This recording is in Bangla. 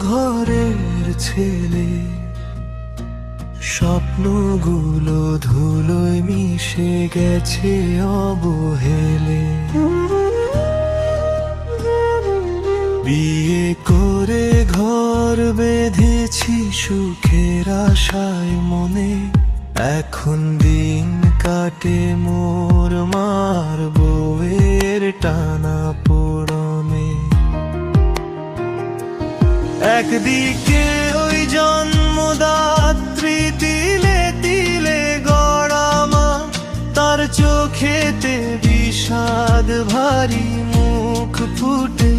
ঘরের ছেলে, স্বপ্নগুলো ধুলোয় মিশে গেছে অবহেলে। বিয়ে করে ঘর বেঁধেছি সুখের আশায় মনে, এখন দিন কাটে মোর মার বউয়ের টানা পোড়নে। একদিকে ওই জন্মদাত্রী তিলে তিলে গড়া মা, তার চোখেতে বিষাদ ভারী মুখ ফুটে।